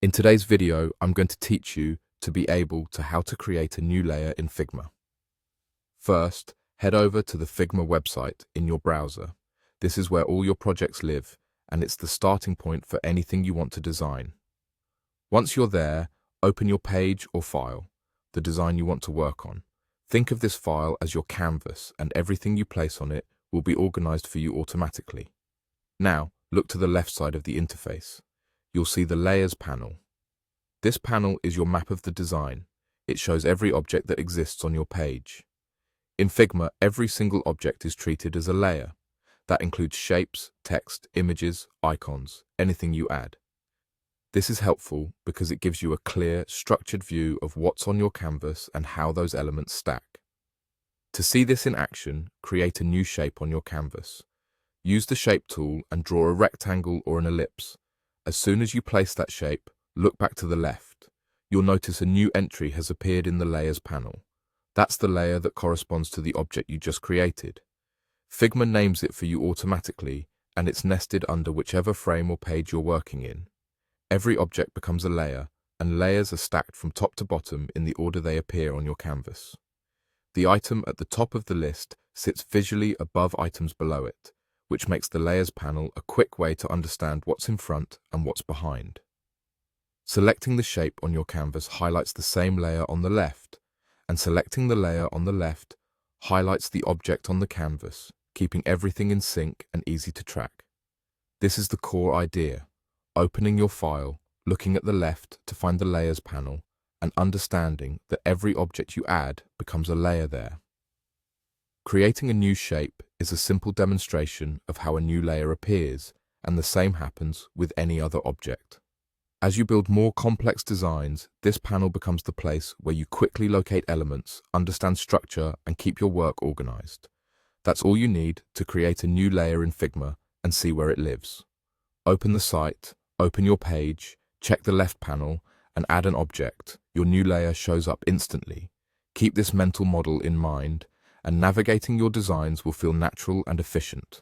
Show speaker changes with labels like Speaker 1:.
Speaker 1: In today's video, I'm going to teach you to be able to how to create a new layer in Figma. First, head over to the Figma website in your browser. This is where all your projects live, and it's the starting point for anything you want to design. Once you're there, open your page or file, the design you want to work on. Think of this file as your canvas, and everything you place on it will be organized for you automatically. Now, look to the left side of the interface. You'll see the Layers panel. This panel is your map of the design. It shows every object that exists on your page. In Figma, every single object is treated as a layer. That includes shapes, text, images, icons, anything you add. This is helpful because it gives you a clear, structured view of what's on your canvas and how those elements stack. To see this in action, create a new shape on your canvas. Use the Shape tool and draw a rectangle or an ellipse. As soon as you place that shape, look back to the left. You'll notice a new entry has appeared in the Layers panel. That's the layer that corresponds to the object you just created. Figma names it for you automatically, and it's nested under whichever frame or page you're working in. Every object becomes a layer, and layers are stacked from top to bottom in the order they appear on your canvas. The item at the top of the list sits visually above items below it, which makes the Layers panel a quick way to understand what's in front and what's behind. Selecting the shape on your canvas highlights the same layer on the left, and selecting the layer on the left highlights the object on the canvas, keeping everything in sync and easy to track. This is the core idea: opening your file, looking at the left to find the Layers panel, and understanding that every object you add becomes a layer there. Creating a new shape is a simple demonstration of how a new layer appears, and the same happens with any other object. As you build more complex designs, this panel becomes the place where you quickly locate elements, understand structure, and keep your work organized. That's all you need to create a new layer in Figma and see where it lives. Open the site, open your page, check the left panel, and add an object. Your new layer shows up instantly. Keep this mental model in mind, and navigating your designs will feel natural and efficient.